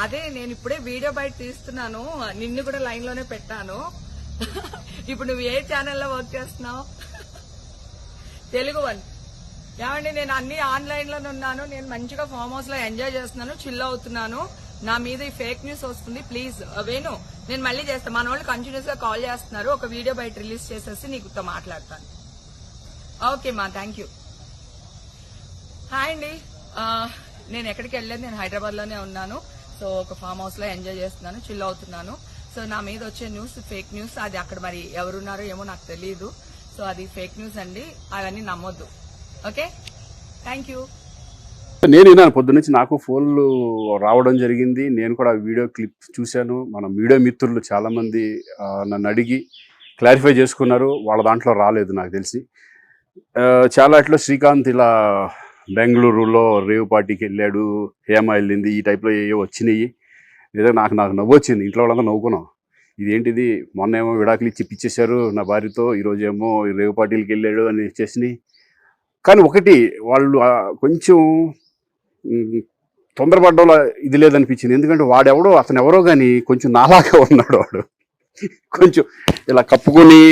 అదే నేను ఇప్పుడే వీడియో బయట తీస్తున్నాను, నిన్ను కూడా లైన్ లోనే పెట్టాను. ఇప్పుడు నువ్వు ఏ ఛానల్లో వర్క్ చేస్తున్నావు? తెలుగు వన్. ఏమండి, నేను అన్ని ఆన్లైన్ లోనే ఉన్నాను. నేను మంచిగా ఫామ్ హౌస్ లో ఎంజాయ్ చేస్తున్నాను, చిల్ అవుతున్నాను. నా మీద ఈ ఫేక్ న్యూస్ వస్తుంది. ప్లీజ్ వేణు, నేను మళ్ళీ చేస్తాను. మన వాళ్ళు కంటిన్యూస్ గా కాల్ చేస్తున్నారు. ఒక వీడియో బయట రిలీజ్ చేసేసి నీకుతో మాట్లాడతాను. ఓకే మా, థ్యాంక్ యూ. హాయ్ అండి, నేను ఎక్కడికి వెళ్ళలేదు, నేను హైదరాబాద్ లోనే ఉన్నాను. సో ఒక ఫామ్ హౌస్ లో ఎంజాయ్ చేస్తున్నాను, చిల్ అవుతున్నాను. సో నా మీద వచ్చే న్యూస్ ఫేక్ న్యూస్. అది అక్కడ మరి ఎవరున్నారో ఏమో నాకు తెలియదు. సో అది ఫేక్ న్యూస్ అండి, అవన్నీ నమ్మొద్దు. Okay, thank you. నేను విన్నాను పొద్దున్నుంచి, నాకు ఫోన్లు రావడం జరిగింది. నేను కూడా వీడియో క్లిప్ చూశాను. మన మీడియా మిత్రులు చాలామంది నన్ను అడిగి క్లారిఫై చేసుకున్నారు. వాళ్ళ దాంట్లో రాలేదు నాకు తెలిసి. చాలా ఇట్లా శ్రీకాంత్ ఇలా బెంగళూరులో రేవ్ పార్టీకి వెళ్ళాడు, హేమ వెళ్ళింది, ఈ టైప్లో ఏవో వచ్చినాయి. లేదా నాకు నవ్వు వచ్చింది. ఇంట్లో వాళ్ళంతా నవ్వుకున్నాం. ఇదేంటిది, మొన్న ఏమో విడాకులు ఇచ్చి పిచ్చేశారు నా భార్యతో, ఈరోజు ఏమో రేవ్ పార్టీలకి వెళ్ళాడు అని వచ్చేసినాయి. కానీ ఒకటి, వాళ్ళు కొంచెం తొందరపడ్డంలో ఇది లేదనిపించింది. ఎందుకంటే వాడెవడో, అతను ఎవరో కానీ కొంచెం నాలాగా ఉన్నాడు. వాడు కొంచెం ఇలా కప్పుకొని,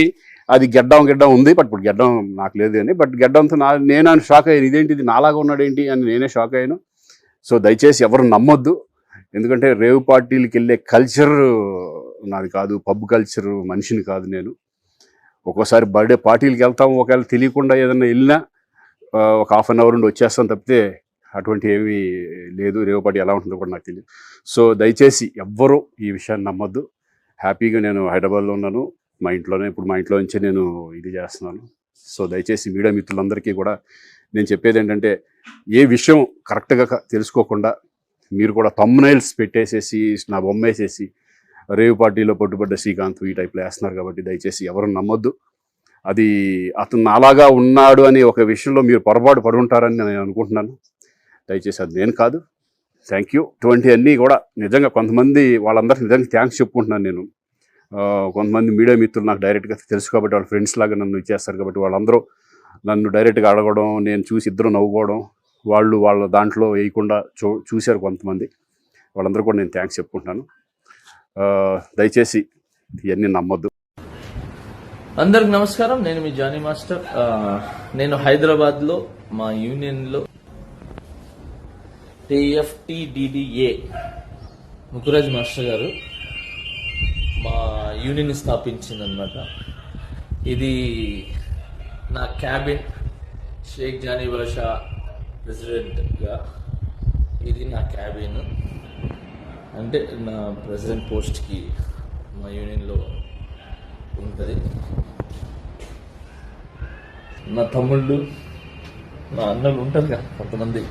అది గెడ్డం ఉంది, బట్ ఇప్పుడు గెడ్డం నాకు లేదు కానీ, బట్ గెడ్డంతో నేను షాక్ అయ్యాను. ఇదేంటిది నాలాగా ఉన్నాడు ఏంటి అని నేనే షాక్ అయ్యాను. సో దయచేసి ఎవరు నమ్మొద్దు. ఎందుకంటే రేవ్ పార్టీలకి వెళ్ళే కల్చర్ నాది కాదు, పబ్ కల్చర్ మనిషిని కాదు నేను. ఒక్కోసారి బర్త్డే పార్టీలకి వెళ్తాము, ఒకవేళ తెలియకుండా ఏదైనా వెళ్ళినా ఒక హాఫ్ అన్ అవర్ నుండి వచ్చేస్తాను తప్పితే అటువంటి ఏమీ లేదు. రేవ్ పార్టీ ఎలా ఉంటుందో కూడా నాకు తెలియదు. సో దయచేసి ఎవ్వరూ ఈ విషయాన్ని నమ్మొద్దు. హ్యాపీగా నేను హైదరాబాద్లో ఉన్నాను, మా ఇంట్లోనే. ఇప్పుడు మా ఇంట్లో నుంచే నేను ఇది చేస్తున్నాను. సో దయచేసి మీడియా మిత్రులందరికీ కూడా నేను చెప్పేది ఏంటంటే, ఏ విషయం కరెక్ట్గా తెలుసుకోకుండా మీరు కూడా థంబ్నైల్స్ పెట్టేసేసి, నా బొమ్మ వేసేసి రేవ్ పార్టీలో పట్టుబడ్డ శ్రీకాంత్ ఈ టైప్లో వేస్తున్నారు. కాబట్టి దయచేసి ఎవరు నమ్మొద్దు. అది అతను అలాగా ఉన్నాడు అని ఒక విషయంలో మీరు పొరపాటు పడి ఉంటారని నేను అనుకుంటున్నాను. దయచేసి అది నేను కాదు. Thank you. ఇటువంటి అన్నీ కూడా నిజంగా కొంతమంది, వాళ్ళందరికీ నిజంగా థ్యాంక్స్ చెప్పుకుంటున్నాను నేను. కొంతమంది మీడియా మిత్రులు నాకు డైరెక్ట్గా తెలుసు కాబట్టి, వాళ్ళ ఫ్రెండ్స్ లాగా నన్ను ఇచ్చేస్తారు కాబట్టి, వాళ్ళందరూ నన్ను డైరెక్ట్గా అడగడం, నేను చూసి ఇద్దరు నవ్వుకోవడం, వాళ్ళు వాళ్ళ దాంట్లో వేయకుండా చూశారు కొంతమంది. వాళ్ళందరూ కూడా నేను థ్యాంక్స్ చెప్పుకుంటున్నాను. దయచేసి ఇవన్నీ నమ్మొద్దు. అందరికి నమస్కారం, నేను మీ జానీ మాస్టర్. నేను హైదరాబాద్లో మా యూనియన్లో TFTDDA ముకురాజ్ మాస్టర్ గారు మా యూనియన్ స్థాపించిందనమాట. ఇది నా క్యాబిన్, షేక్ జానీ బాషా ప్రెసిడెంట్గా ఇది నా క్యాబిన్. అంటే నా ప్రెసిడెంట్ పోస్ట్కి మా యూనియన్లో ఉంటుంది. నా తమ్ముళ్ళు, నా అన్నలు ఉంటారు కదా కొంతమంది,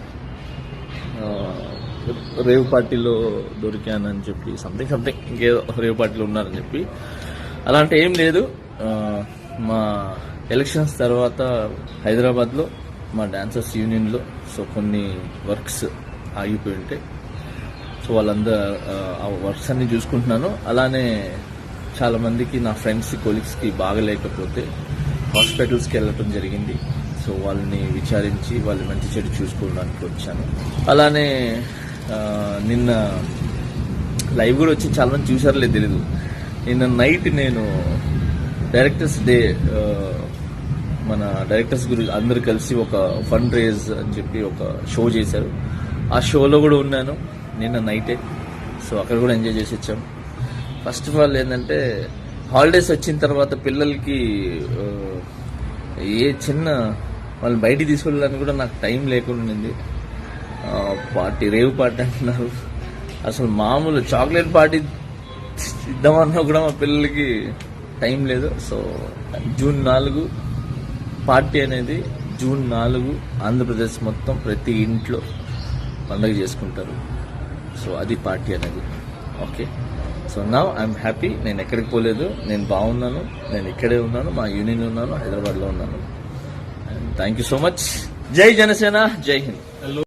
రేవ్ పార్టీలో దొరికానని చెప్పి సంథింగ్ ఇంకేదో రేవ్ పార్టీలో ఉన్నారని చెప్పి, అలాంటి ఏం లేదు. మా ఎలక్షన్స్ తర్వాత హైదరాబాద్లో మా డాన్సర్స్ యూనియన్లో సో కొన్ని వర్క్స్ ఆగిపోయి ఉంటాయి. సో వాళ్ళందరూ ఆ వర్క్స్ అన్ని చూసుకుంటున్నాను. అలానే చాలామందికి, నా ఫ్రెండ్స్ కొలీగ్స్కి బాగలేకపోతే హాస్పిటల్స్కి వెళ్ళటం జరిగింది. సో వాళ్ళని విచారించి వాళ్ళ మంచి చెడు చూసుకోవడానికి వచ్చాను. అలానే నిన్న లైవ్ కూడా వచ్చి చాలామంది చూసారో తెలీదు. నిన్న నైట్ నేను డైరెక్టర్స్ డే, మన డైరెక్టర్స్ గురించి అందరు కలిసి ఒక ఫండ్ రేజ్ అని చెప్పి ఒక షో చేశారు. ఆ షోలో కూడా ఉన్నాను నిన్న నైటే. సో అక్కడ కూడా ఎంజాయ్ చేసి వచ్చాం. ఫస్ట్ ఆఫ్ ఆల్ ఏంటంటే, హాలిడేస్ వచ్చిన తర్వాత పిల్లలకి ఏ చిన్న వాళ్ళు బయటికి తీసుకెళ్ళడానికి కూడా నాకు టైం లేకుండా పార్టీ, రేవ్ పార్టీ అంటున్నారు. అసలు మామూలు చాక్లెట్ పార్టీ ఇద్దామన్నా కూడా మా పిల్లలకి టైం లేదు. సో జూన్ 4 పార్టీ అనేది, జూన్ 4 ఆంధ్రప్రదేశ్ మొత్తం ప్రతి ఇంట్లో పండుగ చేసుకుంటారు. సో అది పార్టీ అనేది. Okay, so now I'm happy. నేను ఎక్కడికి పోలేదు, నేను బాగున్నాను, నేను ఇక్కడే ఉన్నాను, మా యూనియన్ ఉన్నాను, హైదరాబాద్లో ఉన్నాను. And thank you so much. జై జనసేన, జై హింద్.